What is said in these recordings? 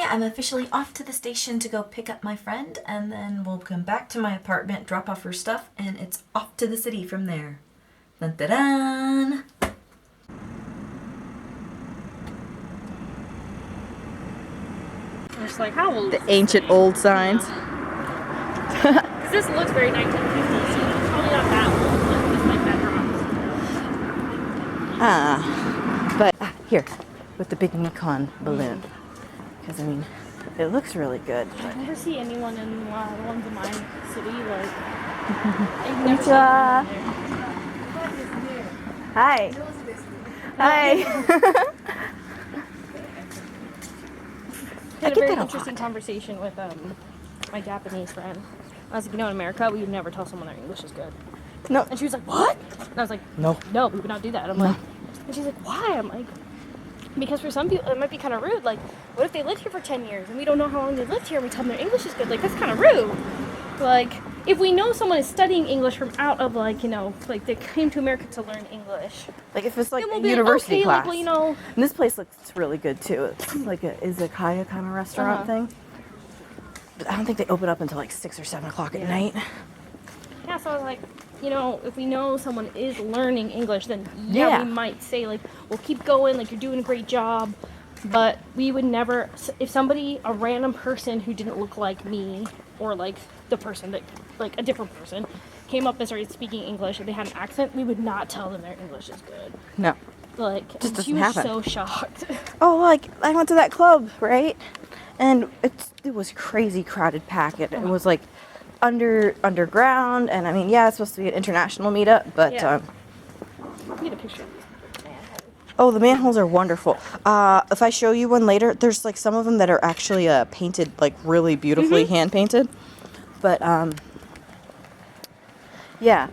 I'm officially off to the station to go pick up my friend, and then we'll come back to my apartment, drop off her stuff, and it's off to the city from there. Dun dun dun! Just like, how old The ancient old signs. Because this looks very 1950s, so it's probably not that old, but it's like that drop. Here, with the big Nikon balloon. Because, I mean, it looks really good. I never see anyone in the ones in my city, like... Konnichiwa. Hi. Hi. I had a very interesting conversation with my Japanese friend. I was like, in America, we would never tell someone their English is good. No. And she was like, what? And I was like, no, we would not do that. I'm like, and she's like, why? I'm like, because for some people, it might be kind of rude. Like, what if they lived here for 10 years and we don't know how long they lived here and we tell them their English is good? Like, that's kind of rude. Like, if we know someone is studying English from out of, like, like they came to America to learn English. Like, if it's like we'll a university class. Like, well, And this place looks really good, too. It's like a izakaya kind of restaurant thing. But I don't think they open up until like 6 or 7 o'clock at night. Yeah, so I was like, if we know someone is learning English, then we might say, like, well, keep going, like, you're doing a great job. But we would never, if a random person who didn't look like me, or like the person that, like a different person, came up and started speaking English and they had an accent, we would not tell them their English is good. No. Like, Just she was so shocked. Oh, like, I went to that club, right? And it was crazy crowded packed. It was like underground, and I mean, yeah, it's supposed to be an international meetup, but Get a picture of these manholes. Oh, the manholes are wonderful. If I show you one later, there's like some of them that are actually painted like really beautifully, hand painted. But yeah,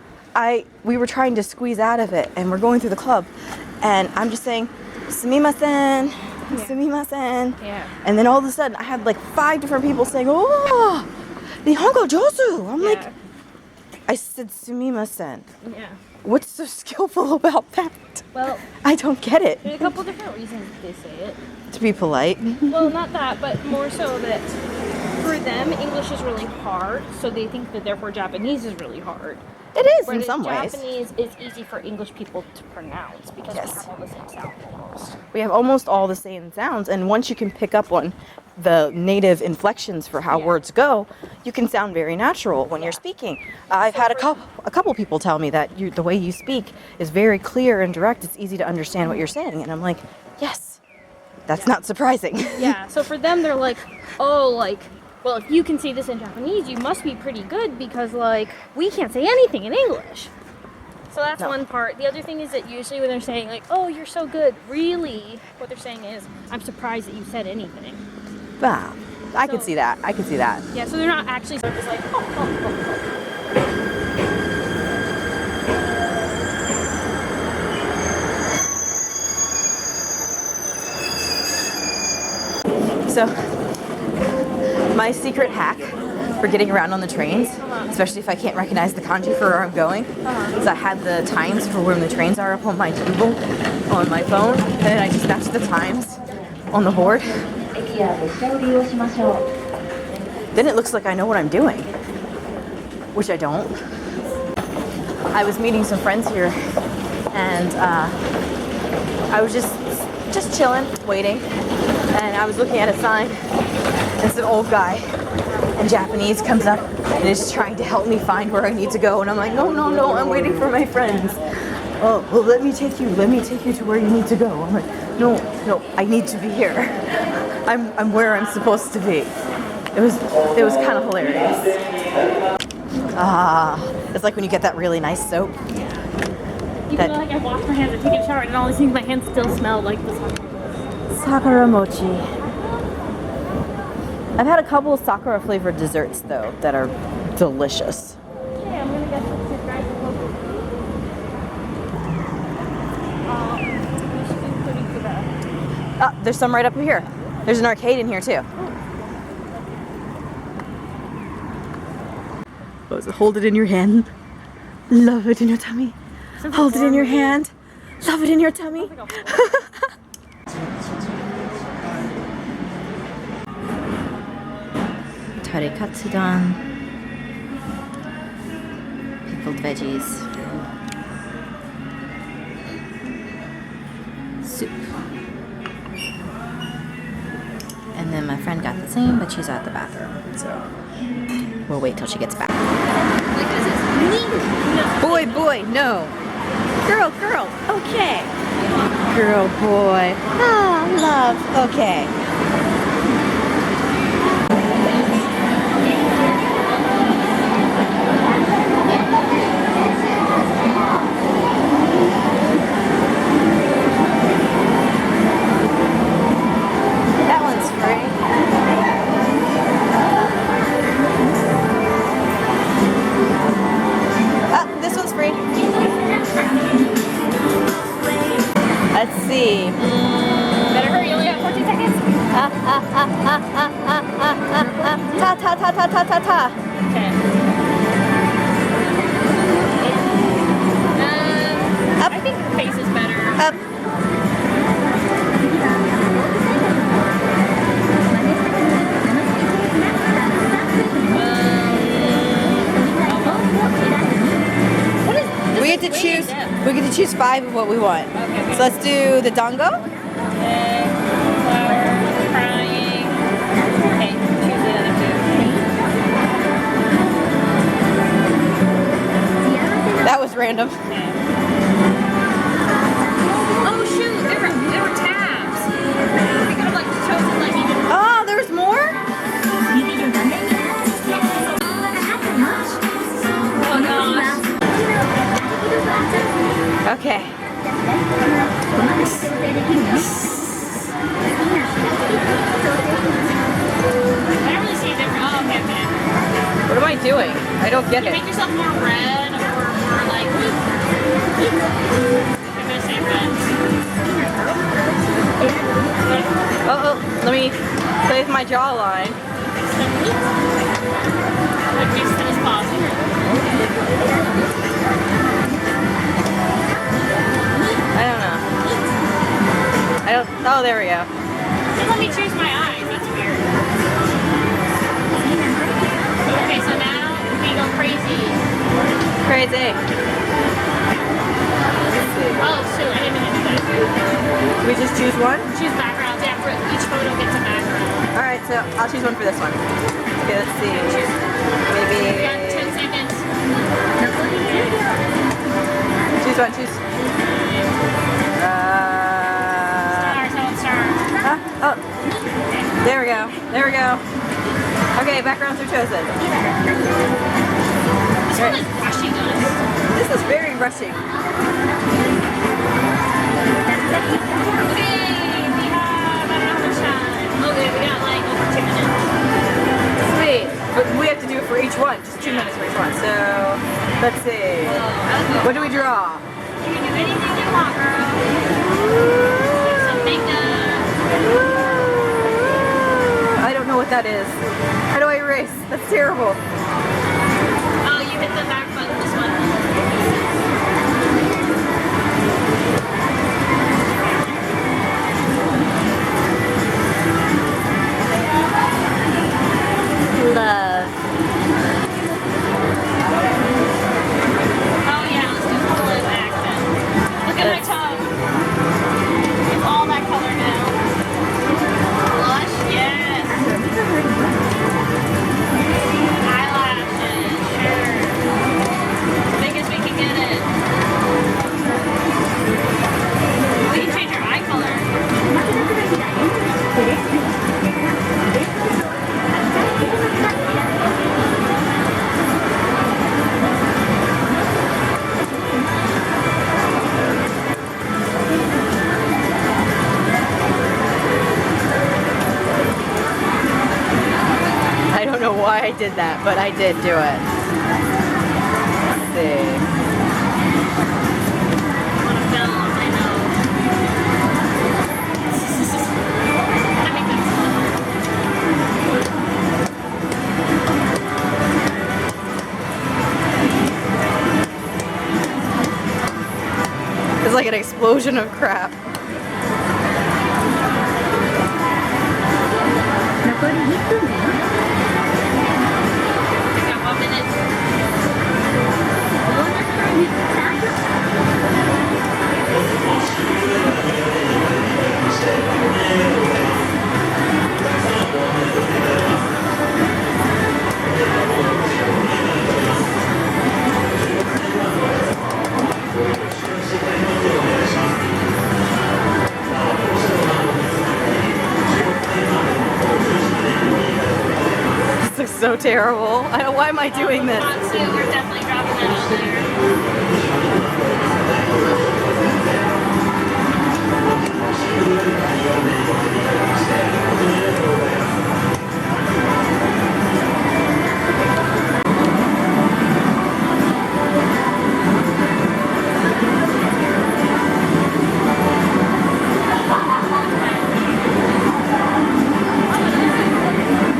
we were trying to squeeze out of it, and we're going through the club, and I'm just saying, "Sumimasen, sumimasen," and then all of a sudden, I had like 5 different people saying, "Oh, Nihongo Josu." I'm like, I said, "Sumimasen." Yeah. What's so skillful about that? Well, I don't get it. There's a couple different reasons they say it. To be polite. Well, not that, but more so that for them, English is really hard, so they think that therefore Japanese is really hard. It is Whereas in some ways. Japanese is easy for English people to pronounce because we have all the same sounds almost. We have almost all the same sounds, and once you can pick up on the native inflections for how words go, you can sound very natural when you're speaking. I've had a couple people tell me that the way you speak is very clear and direct. It's easy to understand what you're saying, and I'm like, yes, that's not surprising. Yeah, so for them, they're like, oh, like, well, if you can say this in Japanese, you must be pretty good because, like, we can't say anything in English. So that's one part. The other thing is that usually when they're saying, like, oh, you're so good, really, what they're saying is, I'm surprised that you said anything. Wow. I could see that. I could see that. Yeah, so they're not actually sort of just like, oh. So, my secret hack for getting around on the trains, especially if I can't recognize the kanji for where I'm going, is I had the times for when the trains are up on my Google, on my phone, and then I just match the times on the board. Then it looks like I know what I'm doing, which I don't. I was meeting some friends here, and I was just chilling, waiting, and I was looking at a sign, and it's an old guy in Japanese comes up and is trying to help me find where I need to go, and I'm like, no, I'm waiting for my friends. Oh, well, let me take you to where you need to go. I'm like, no, I need to be here. I'm where I'm supposed to be. It was kind of hilarious. It's like when you get that really nice soap. Even though, like, I washed my hands and taken a shower, and all these things, my hands still smell like the sakura mochi. I've had a couple of sakura flavored desserts though that are delicious. Okay, I'm gonna get some subscribe to Purikura. There's some right up here. There's an arcade in here too. Oh, so hold it in your hand. Love it in your tummy. Hold it in your hand. Love it in your tummy. Kare Katsudon, pickled veggies, soup. And then my friend got the same, but she's at the bathroom, so we'll wait till she gets back. Boy, boy, no. Girl, girl, okay. Girl, boy. Ah, love, okay. That one's free. Ah, this one's free. Let's see. Better hurry, you only have 14 seconds. Ta ta ta ta ta ta ta. Okay. Up. I think her face is better. Up. What is this? We get to choose. We get to choose 5 of what we want. Okay. So let's do the dango. Okay. Flower, crying. Okay, choose the other 2. That was random. Oh shoot, there were tabs. We could have like chosen like even. Oh, there's more? Oh gosh. Okay. I don't really see a difference. Oh, okay, okay. What am I doing? I don't get You it. make yourself more red or more like. I'm gonna say red. Oh, let me play with my jawline. Like mix it as possible. I don't. Oh, there we go. Just let me choose my eyes. That's weird. Okay, so now we go crazy. Crazy. Oh shoot, I didn't mean to do that. We just choose one? Choose backgrounds. Yeah, for each photo gets a background. Alright, so I'll choose one for this one. Okay, let's see. We Maybe. got 10 seconds. Choose one, choose. Stars, how stars. Oh. There we go. There we go. Okay, backgrounds are chosen. This one is rushing us. This is very rushing. Okay, we have, I don't know how much time. Okay, we got like over 2 minutes. Sweet. But we have to do it for each one. Just 2 minutes for each one. So, let's see. What do we draw? You can do anything you want, girl. Some makeup. I don't know what that is. How do I erase? That's terrible. Oh, you hit the back button, this one. Love. Oh yeah, let's do the lip accent. Look at my tongue. It's all that color now. Blush, yes. Eyelashes, sure. Big as we can get it. We can change our eye color. I don't know why I did that, but I did do it. Let's see. On a film, I know. That makes sense. It's like an explosion of crap. so terrible. Why am I doing this? We're definitely dropping that out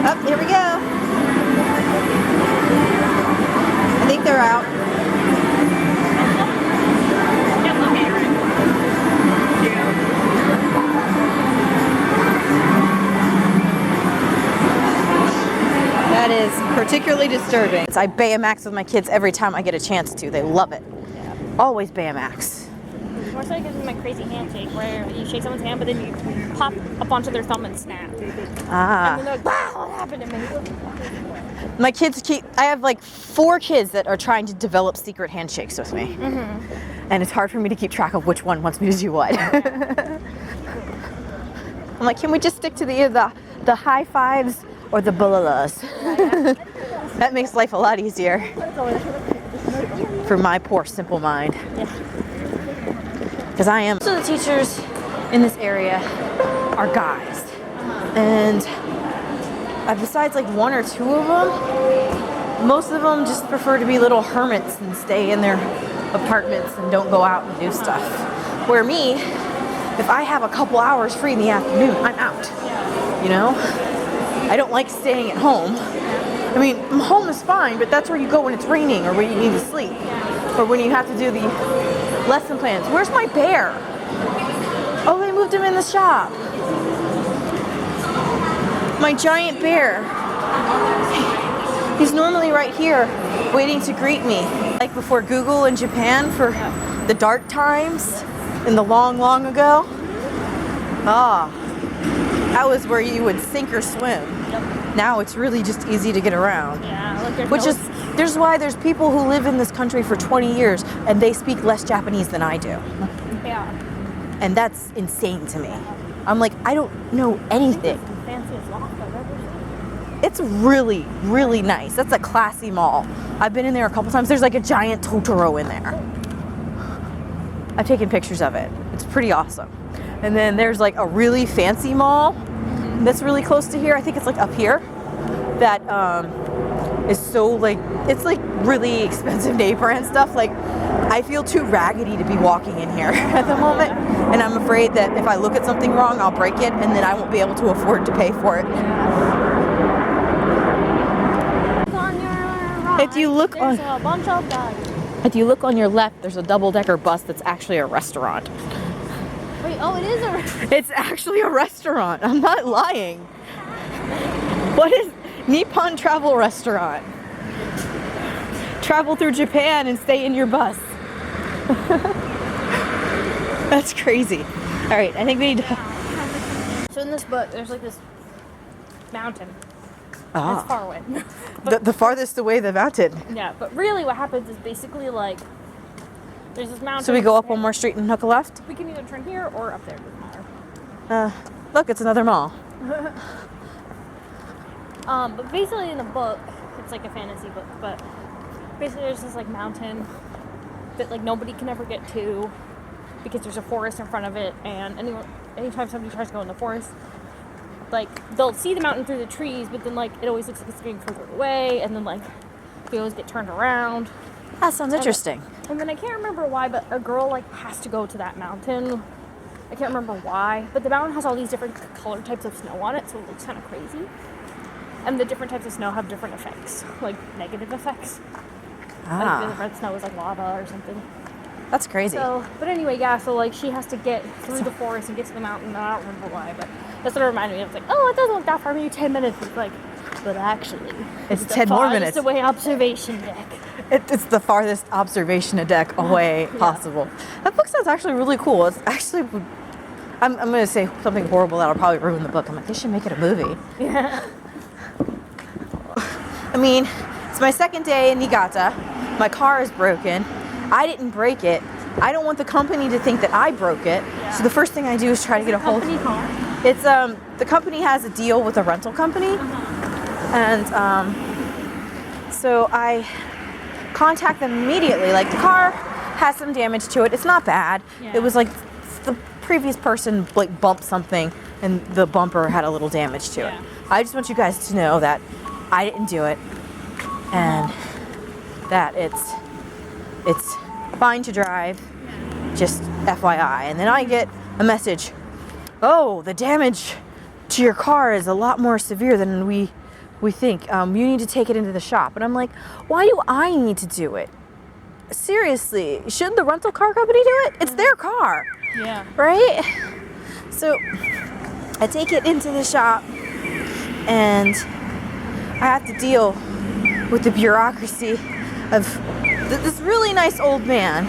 Oh, here we go. I think they're out. That is particularly disturbing. I Baymax with my kids every time I get a chance to. They love it. Always Baymax. More so because of my crazy handshake where you shake someone's hand but then you pop up onto their thumb and snap. Ah. And then they're like, wow, what happened to me? My kids I have like 4 kids that are trying to develop secret handshakes with me. And it's hard for me to keep track of which one wants me to do what. I'm like, can we just stick to the high fives or the bulalas? That makes life a lot easier for my poor simple mind. Because I am. So the teachers in this area are guys. And besides like 1 or 2 of them, most of them just prefer to be little hermits and stay in their apartments and don't go out and do stuff. Where me, if I have a couple hours free in the afternoon, I'm out. You know? I don't like staying at home. I mean, home is fine, but that's where you go when it's raining or when you need to sleep. Or when you have to do the lesson plans. Where's my bear? Oh, they moved him in the shop. My giant bear. He's normally right here waiting to greet me. Like before Google in Japan for the dark times in the long, long ago. Ah, that was where you would sink or swim. Now it's really just easy to get around. Yeah, like There's why there's people who live in this country for 20 years and they speak less Japanese than I do. Yeah. And that's insane to me. I'm like, I don't know anything. It's the fanciest loft I've ever seen. It's really, really nice. That's a classy mall. I've been in there a couple times. There's like a giant Totoro in there. I've taken pictures of it. It's pretty awesome. And then there's like a really fancy mall that's really close to here. I think it's like up here. That is so like, it's like really expensive name brand stuff. Like, I feel too raggedy to be walking in here at the moment. And I'm afraid that if I look at something wrong, I'll break it and then I won't be able to afford to pay for it. If you look on, a bunch of guys. if you look on your left, there's a double-decker bus that's actually a restaurant. Wait, oh, it is a restaurant. It's actually a restaurant. I'm not lying. What is Nippon Travel Restaurant? Travel through Japan and stay in your bus. That's crazy. All right, I think we need to. So in this book, there's like this mountain. Ah. It's far away. The farthest away the mountain. Yeah, but really what happens is basically like there's this mountain. So we go up one more street and hook a left? We can either turn here or up there, doesn't matter. Look, it's another mall. But basically in the book, it's like a fantasy book, but basically there's this like mountain that like nobody can ever get to because there's a forest in front of it, and anytime somebody tries to go in the forest, like they'll see the mountain through the trees, but then like it always looks like it's getting further away, and then like they always get turned around. That sounds interesting. And then I can't remember why, but a girl like has to go to that mountain. I can't remember why, but the mountain has all these different color types of snow on it, so it looks kind of crazy. And the different types of snow have different effects, like negative effects. Like the red snow is like lava or something. That's crazy. So, but anyway, yeah, so like she has to get through the forest and get to the mountain, and I don't remember why, but that's what it reminded me of. It's like, oh, it doesn't look that far, maybe 10 minutes. It's like, but actually, it's 10 more minutes. It's away observation deck. It's the farthest observation deck away possible. That book sounds actually really cool. It's actually, I'm going to say something horrible that'll probably ruin the book. I'm like, they should make it a movie. Yeah. I mean, it's my second day in Niigata. My car is broken. I didn't break it. I don't want the company to think that I broke it. Yeah. So the first thing I do is try to get a hold of it. It's the company has a deal with a rental company. And So I contact them immediately. Like, the car has some damage to it. It's not bad. Yeah. It was like the previous person like bumped something and the bumper had a little damage to it. I just want you guys to know that I didn't do it and that it's fine to drive. Just FYI. And then I get a message, oh, the damage to your car is a lot more severe than we think. You need to take it into the shop. And I'm like, why do I need to do it? Seriously, shouldn't the rental car company do it? It's their car. Yeah. Right? So I take it into the shop and I have to deal with the bureaucracy of this really nice old man,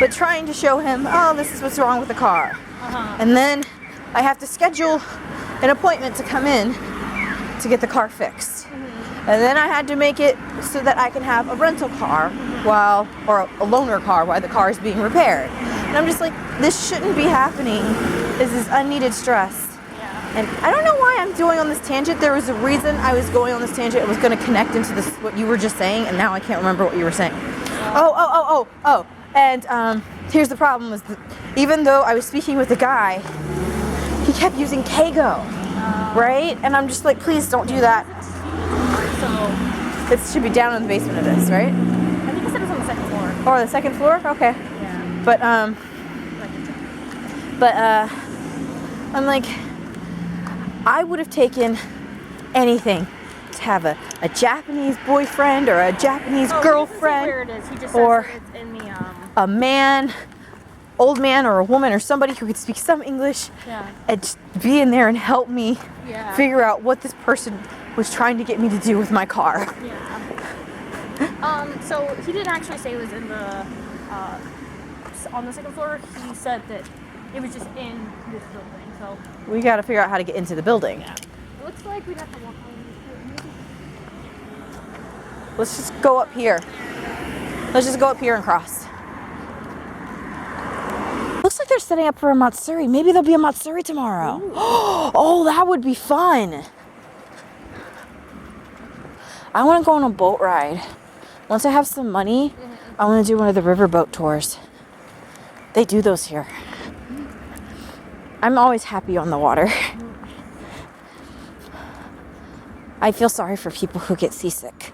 but trying to show him, oh, this is what's wrong with the car. And then I have to schedule an appointment to come in to get the car fixed. And then I had to make it so that I can have a rental car or a loaner car while the car is being repaired. And I'm just like, this shouldn't be happening. This is unneeded stress. And I don't know why I'm going on this tangent. There was a reason I was going on this tangent. It was going to connect into this, what you were just saying, and now I can't remember what you were saying. Oh. And here's the problem is that even though I was speaking with the guy, he kept using Keigo, right? And I'm just like, please don't do that. So it should be down in the basement of this, right? I think I said it's on the second floor. Or the second floor? Okay. Yeah. But I'm like, I would have taken anything to have a Japanese boyfriend or a Japanese girlfriend. Where it is. He just or says it's in the a man, old man or a woman or somebody who could speak some English and just be in there and help me figure out what this person was trying to get me to do with my car. Yeah. So he didn't actually say it was in the on the second floor. He said that it was just in this building. So we got to figure out how to get into the building. Yeah. It looks like we'd have to walk on. Let's just go up here. Let's just go up here and cross. Looks like they're setting up for a Matsuri. Maybe there'll be a Matsuri tomorrow. Oh, that would be fun. I want to go on a boat ride. Once I have some money, I want to do one of the riverboat tours. They do those here. I'm always happy on the water. I feel sorry for people who get seasick.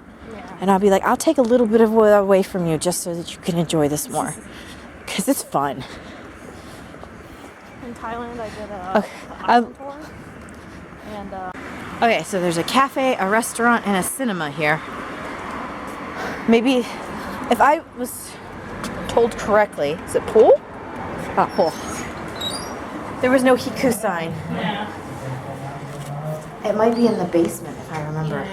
And I'll be like, I'll take a little bit of it away from you just so that you can enjoy this more. Because it's fun. In Thailand, I did a island tour. And, okay, so there's a cafe, a restaurant, and a cinema here. Maybe, if I was told correctly, is it pool? Oh, pool. There was no Hiku sign. Yeah. It might be in the basement, if I remember.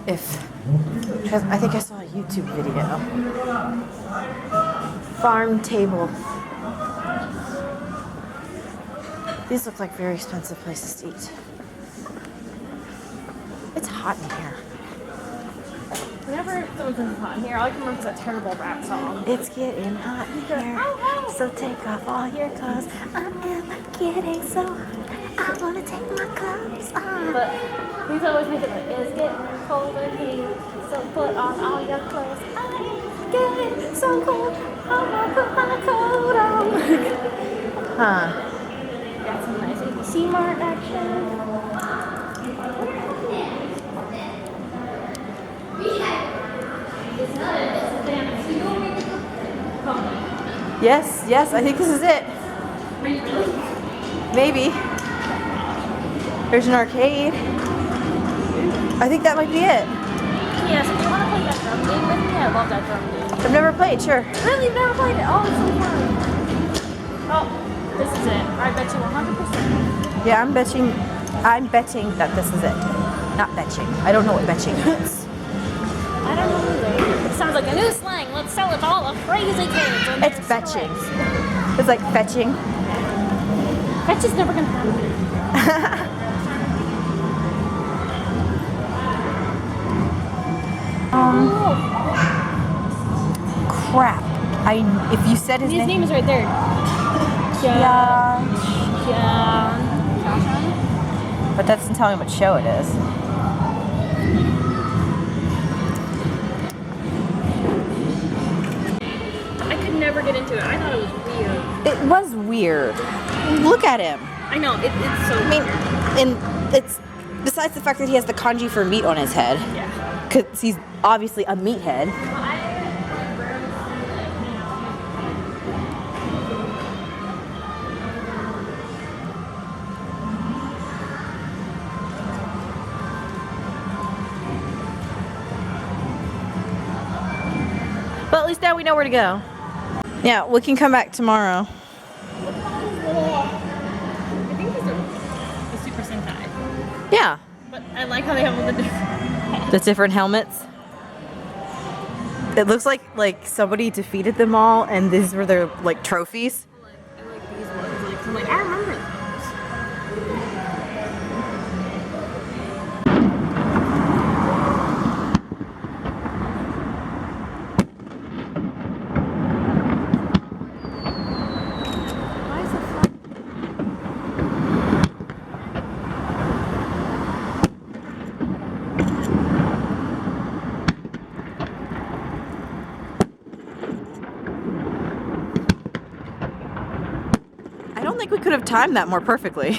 Because I think I saw a YouTube video. Farm table. These look like very expensive places to eat. It's hot in here. Whenever someone says it's hot in here, all I can remember is that terrible rap song. It's getting hot in here, so take off all your clothes. I am getting so hot, I wanna take my clothes off. But he's always making like, it's getting cold in here, so put on all your clothes. I am getting so cold, I wanna put my coat on. Huh. Got some nice ABC Mart action. Yes, I think this is it. Maybe. There's an arcade. I think that might be it. Yes, if you want to play that drum game with me, I love that drum game. I've never played, sure. Really? You've never played it? Oh, it's so fun. Oh, this is it. I bet you 100%. Yeah, I'm betting that this is it. Not betching. I don't know what betching means. I don't know either. It sounds like a new slang. Let's sell it to all the crazy kids. It's fetching. It's like fetching. Fetch is never going to happen. Crap. If you said his name is right there. Yeah. Yeah. But that doesn't tell me what show it is. never get into it. I thought it was weird. It was weird. Look at him. I know, it's so weird. And it's besides the fact that he has the kanji for meat on his head. Yeah. Because he's obviously a meathead. But at least now we know where to go. Yeah, we can come back tomorrow. I think these are the Super Sentai. Yeah. But I like how they have all the different... The different helmets. It looks like somebody defeated them all and these were their like trophies. I like these ones. Like, I'm like, I remember those. I don't think we could have timed that more perfectly.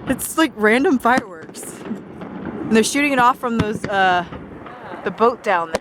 It's like random fireworks. And they're shooting it off from those, the boat down there.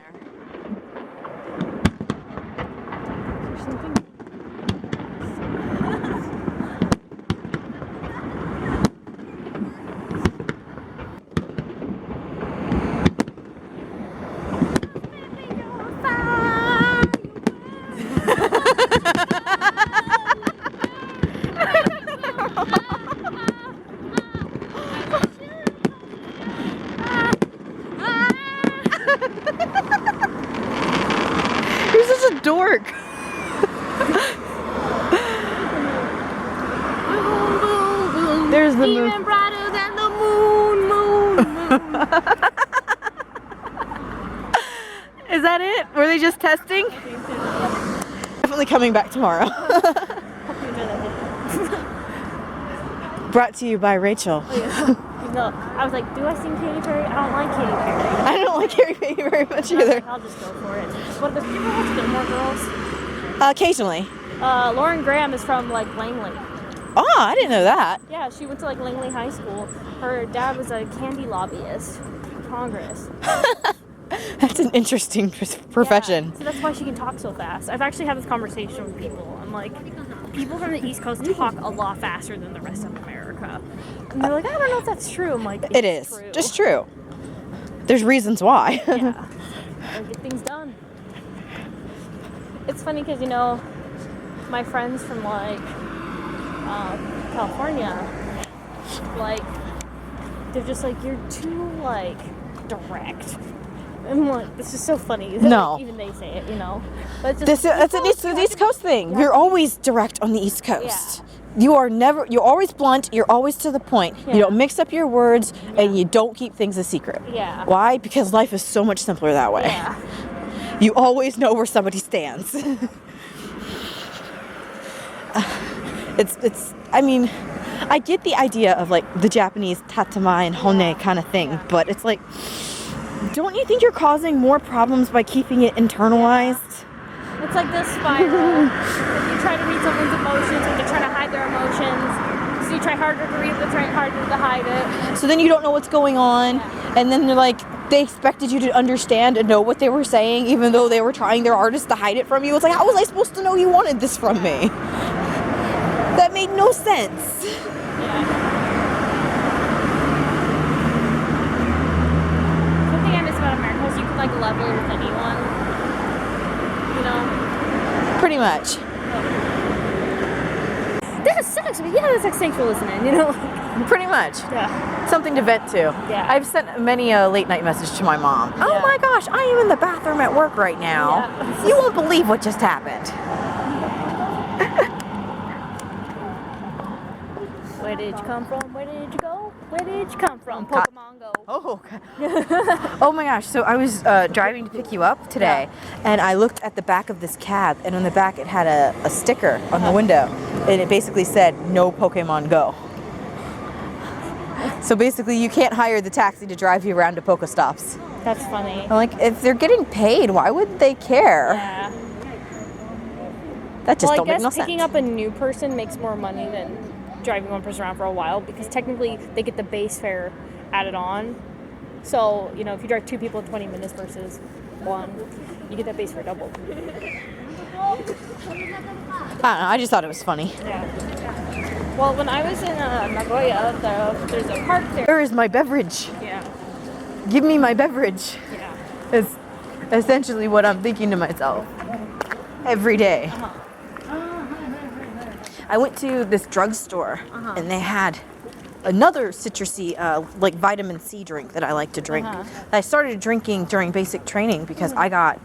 You're such a dork. There's the moon. Even brighter than the moon. Is that it? Were they just testing? Definitely coming back tomorrow. Brought to you by Racheal. No, I was like, do I sing Katy Perry? I don't like Katy Perry. I don't like Kare Katsudon very much either. I'll just go for it. What does people watch Gilmore Girls? Occasionally. Lauren Graham is from like Langley. Oh, I didn't know that. Yeah, she went to like Langley High School. Her dad was a candy lobbyist for Congress. That's an interesting profession. Yeah, so that's why she can talk so fast. I've actually had this conversation with people. I'm like, people from the East Coast talk a lot faster than the rest of America. And they're like, I don't know if that's true. I'm like, It is. true. Just true. There's reasons why. Yeah. Gotta get things done. It's funny because, you know, my friends from like California, like, they're just like, you're too like direct. I'm like, this is so funny. No. Like, even they say it, you know. But it's just, That's an East Coast thing. You're always direct on the East Coast. You're always blunt, you're always to the point. Yeah. You don't mix up your words and you don't keep things a secret. Yeah. Why? Because life is so much simpler that way. Yeah. You always know where somebody stands. I mean, I get the idea of like the Japanese tatama and hone kind of thing, but it's like, don't you think you're causing more problems by keeping it internalized? It's like this spiral. If you try to read someone's emotions, or they're trying to hide their emotions, so you try harder to read, they're trying harder to hide it. So then you don't know what's going on, and then they're like, they expected you to understand and know what they were saying, even though they were trying their hardest to hide it from you. It's like, how was I supposed to know you wanted this from me? That made no sense. Yeah. One thing I miss about America is you can like level with anyone. You know? Pretty much. That sucks, but yeah, that's like thanks for listening, you know? Pretty much. Yeah. Something to vent to. Yeah. I've sent many a late night message to my mom. Oh Yeah. my gosh, I am in the bathroom at work right now. Yeah. You won't believe what just happened. Where did you come from? Where did you go? Where did you come from? Pokemon Go. Oh, oh my gosh. So I was driving to pick you up today, and I looked at the back of this cab, and on the back it had a sticker on the window, and it basically said, no Pokemon Go. So basically you can't hire the taxi to drive you around to Pokestops. That's funny. I'm like, if they're getting paid, why would they care? Yeah. That just Well, I don't make guess no picking sense. up a new person makes more money than driving one person around for a while because technically they get the base fare added on. So, you know, if you drive 2 people in 20 minutes versus 1, you get that base fare double. I don't know, I just thought it was funny. Yeah. Well, when I was in Nagoya, there's a park there. Where is my beverage? Yeah. Give me my beverage. Yeah. It's essentially what I'm thinking to myself every day. I went to this drugstore and they had another citrusy, like vitamin C drink that I like to drink. I started drinking during basic training because I got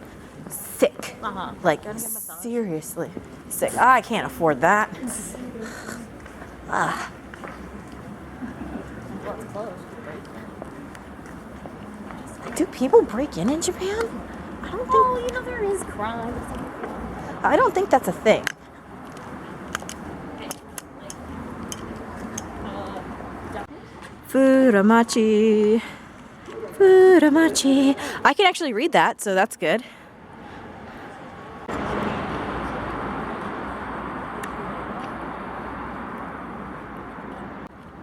sick. Like, seriously sick. I can't afford that. Well, it's closed. Do people break in Japan? I don't think. Oh, you know, there is crime. I don't think that's a thing. Furamachi. Furamachi. I can actually read that, so that's good.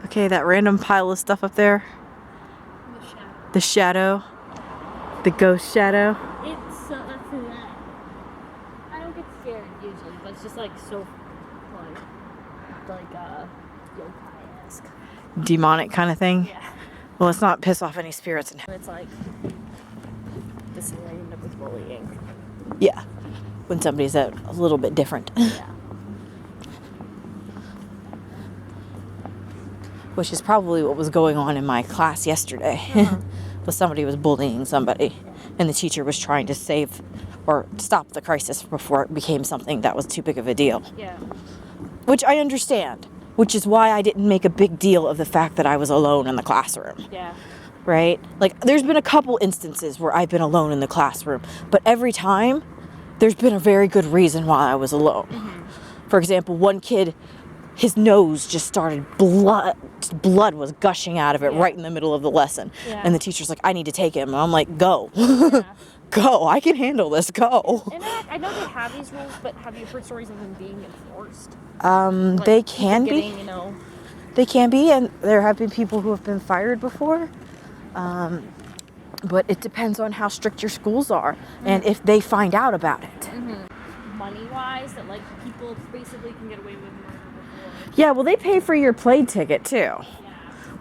Okay, that random pile of stuff up there. The shadow. The ghost shadow. It's I don't get scared usually, but it's just like so like yokai-esque. Demonic kind of thing. Yeah. Well, let's not piss off any spirits in here. It's like this is where you end up with bullying. Yeah. When somebody's a little bit different. Yeah. Which is probably what was going on in my class yesterday. Was somebody was bullying somebody and the teacher was trying to save or stop the crisis before it became something that was too big of a deal. Yeah. Which I understand. Which is why I didn't make a big deal of the fact that I was alone in the classroom. Yeah. Right? Like, there's been a couple instances where I've been alone in the classroom, but every time there's been a very good reason why I was alone. For example, one kid, his nose just started blood was gushing out of it right in the middle of the lesson. Yeah. And the teacher's like, I need to take him. And I'm like, go. Yeah. Go. I can handle this. Go. And I know they have these rules, but have you heard stories of them being enforced? They can be. You know. They can be, and there have been people who have been fired before. But it depends on how strict your schools are and if they find out about it. Money-wise, that like people basically can get away with murder before. Yeah, well, they pay for your plane ticket too. Yeah.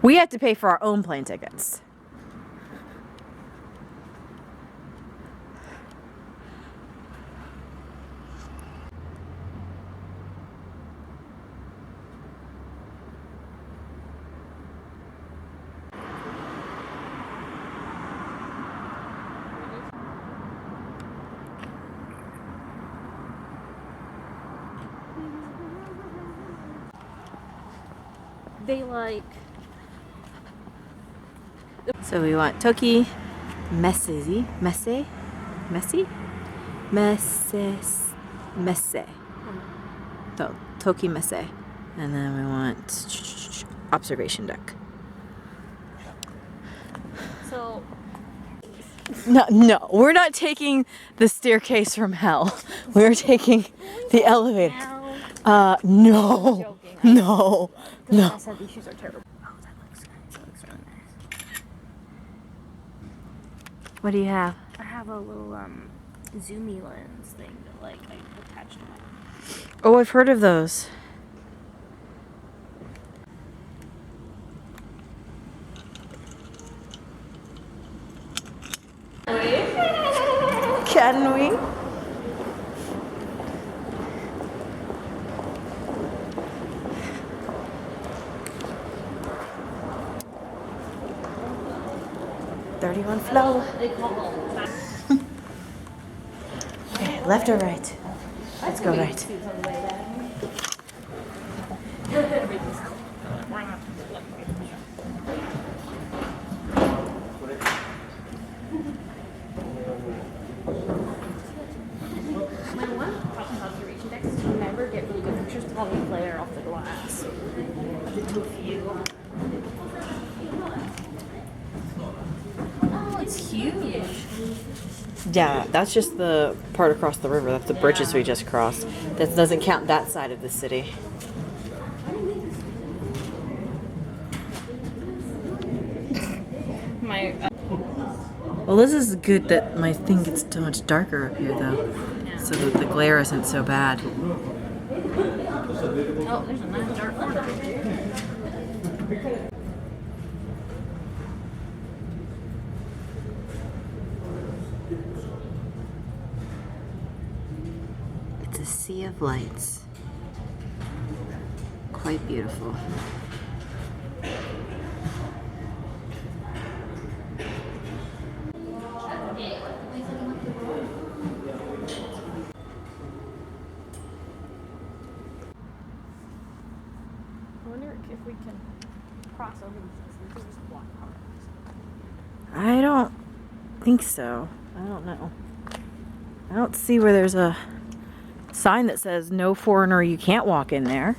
We have to pay for our own plane tickets. They like. So we want Tokke Messe Tokke Messe. And then we want Observation Deck. So. No, we're not taking the staircase from hell. We're taking the elevator. No. Joking. No. I said these shoes are terrible. Oh, that looks good. That looks really nice. What do you have? I have a little zoomy lens thing that like I attach to my. Oh, I've heard of those. Can we? $31 flow. Okay, left or right? Let's go right. My one problem with observation decks is you never get really good pictures of all the glare off the glass. The too few. Oh, it's huge. Yeah, that's just the part across the river. That's the bridges we just crossed. That doesn't count that side of the city. Well, this is good that my thing gets so much darker up here, though, so that the glare isn't so bad. Oh, there's a nice dark corner. It's a sea of lights. Quite beautiful. I wonder if we can cross over these things. There's black cars. I don't think so. I don't know. I don't see where there's a sign that says no foreigner, you can't walk in there.